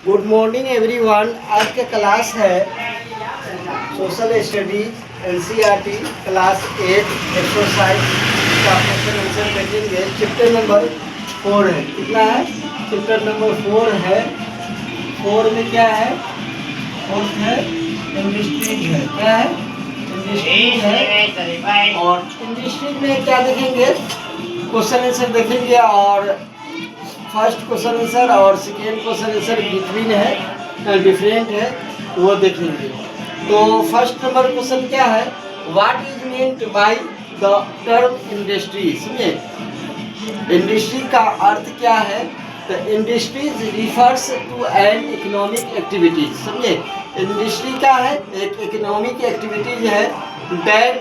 Good morning everyone. आज का class है social studies NCERT class 8 exercise का क्वेश्चन आंसर देखेंगे। चैप्टर नंबर 4 है। कितना है? चैप्टर नंबर 4 है। 4 में क्या है? फोर्थ है इंडस्ट्रीज है। क्या है? इंडस्ट्रीज है। और इंडस्ट्रीज में क्या देखेंगे? क्वेश्चन आंसर देखेंगे और फर्स्ट क्वेश्चन आंसर और सेकेंड क्वेश्चन आंसर बिटवीन है, डिफरेंट है, वो देखेंगे। तो फर्स्ट नंबर क्वेश्चन क्या है? What is meant by the term industry? समझे, इंडस्ट्री का अर्थ क्या है? The industries refers to an economic activities. समझे, इंडस्ट्री क्या है? एक इकोनॉमिक एक्टिविटीज है that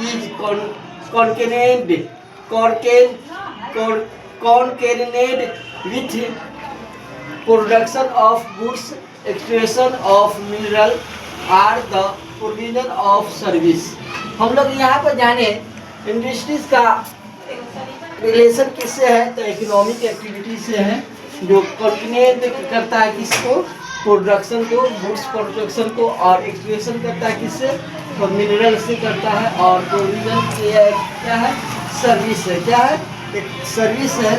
is concerned with production of goods, extraction of mineral or the provision of service। हम लोग यहाँ पर जाने इंडस्ट्रीज का रिलेशन किससे है? तो इकोनॉमिक एक्टिविटी से है, जो कंटिन्यूट करता है किसको? प्रोडक्शन को, गुड्स प्रोडक्शन को, और एक्सट्रैक्शन करता है किससे? तो मिनरल से करता है। और प्रोविजन क्या है? सर्विस है। क्या है? एक सर्विस है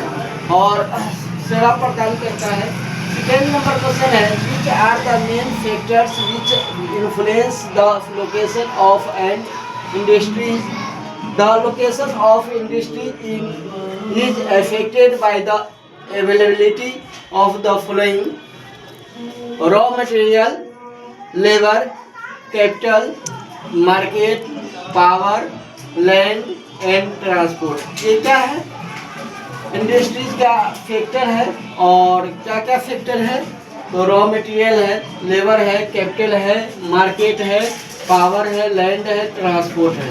और सेवा प्रदान करता है। सेकेंड नंबर क्वेश्चन है which are the main factors which influence the location of an industry? The location of industry is affected by the availability of the following: raw material, labour, capital, market, power, land and transport. ये क्या है? Industries का factor है। और क्या क्या factor है? तो रॉ मटेरियल है, लेबर है, कैपिटल है, मार्केट है, पावर है, लैंड है, ट्रांसपोर्ट है।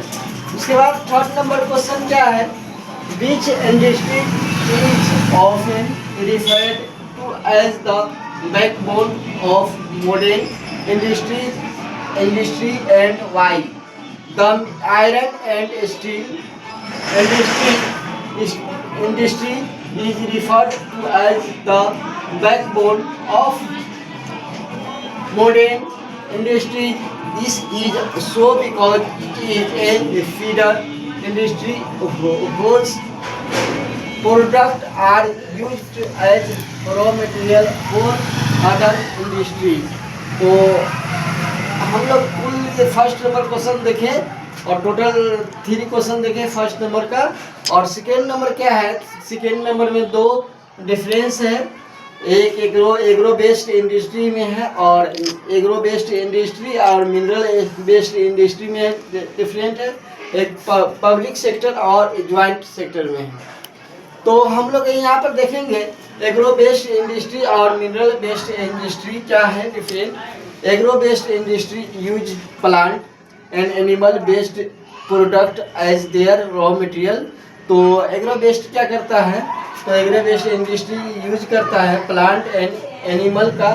उसके बाद थर्ड नंबर क्वेश्चन क्या है? Which industry is often referred to as the backbone of modern industry and why? The iron and steel industry is referred to as the backbone of modern industry. This is so because it is a feeder industry whose products are used as raw material for other industries। तो हम लोग कुल ये first number question देखें और total 3 question देखें first number का। और सेकेंड नंबर क्या है? सेकेंड नंबर में 2 डिफरेंस है। एक एग्रो बेस्ड इंडस्ट्री में है और एग्रो बेस्ड इंडस्ट्री और मिनरल बेस्ड इंडस्ट्री में डिफरेंट है। एक पब्लिक सेक्टर और ज्वाइंट सेक्टर में है। तो हम लोग यहाँ पर देखेंगे एग्रो बेस्ड इंडस्ट्री और मिनरल बेस्ड इंडस्ट्री क्या है different. Agro based industry use plant and animal based product as their raw material. तो एग्रो बेस्ड क्या करता है? तो एग्रो बेस्ड इंडस्ट्री यूज करता है प्लांट एंड एनिमल का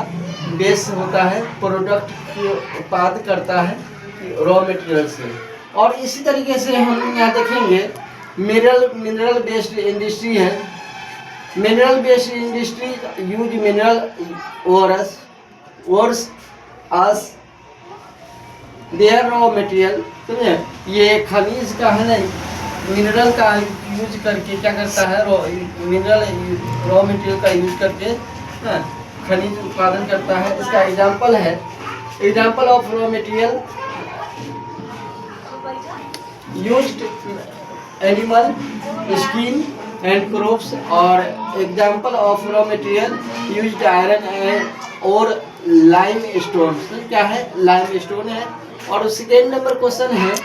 बेस होता है, प्रोडक्ट की उत्पाद करता है रॉ मटेरियल से। और इसी तरीके से हम यहाँ देखेंगे मिनरल बेस्ड इंडस्ट्री है। Mineral based industry use mineral ores as their raw material. समझे, ये खनिज का है नहीं, मिनरल का यूज करके क्या करता है? मिनरल रॉ मटेरियल का यूज करके खनिज उत्पादन करता है। इसका एग्जांपल है, example of raw material used animal skin and crops. और example of raw material used iron और लाइम स्टोन। क्या है? लाइम स्टोन है। और सेकेंड नंबर क्वेश्चन है,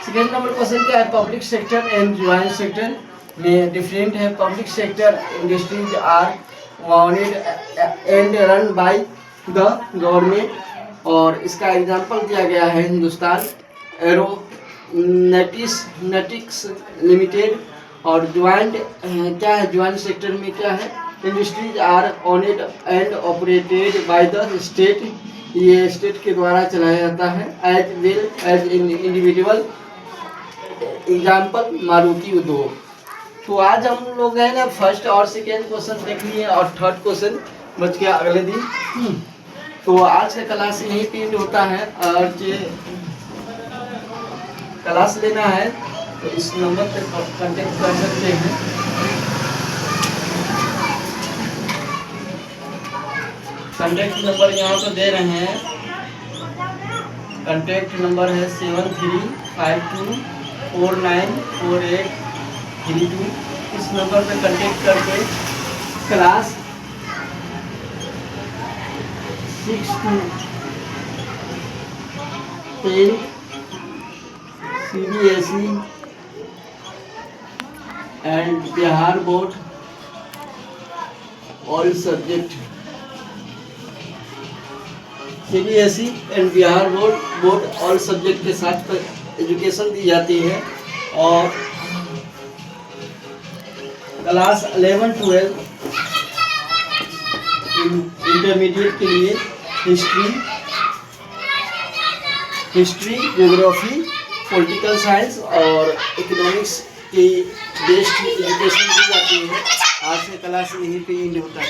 सेकेंड नंबर क्वेश्चन क्या है? Public sector and joint sector में डिफरेंट है। Public sector industries are wounded and run by the government. और इसका एग्जांपल दिया गया है हिंदुस्तान एरोनॉटिक्स लिमिटेड। और ज्वाइंट क्या है? ज्वाइंट सेक्टर में क्या है? Industries are owned and operated by the state. ये स्टेट के द्वारा चलाया जाता है as well as individual. Example Maruti Udyog. तो आज हम लोग है ना फर्स्ट और सेकेंड क्वेश्चन देख लिए और थर्ड क्वेश्चन बच गया अगले दिन। तो आज का क्लास यहीं पे एंड होता है। और जो क्लास लेना है तो इस नंबर पे कांटेक्ट कर सकते हैं। कांटेक्ट नंबर यहाँ पर दे रहे हैं। कांटेक्ट नंबर है 7352494832। इस नंबर पे कांटेक्ट करके class 6 to 10 CBSE and Bihar board all subject, CBSE and Bihar board all subject के साथ एजुकेशन दी जाती है। और क्लास 11-12 इंटरमीडिएट के लिए हिस्ट्री, ज्योग्राफी, पॉलिटिकल साइंस और इकोनॉमिक्स की बेस्ड एजुकेशन दी जाती है। आज से क्लास यहीं पे एंड होता है।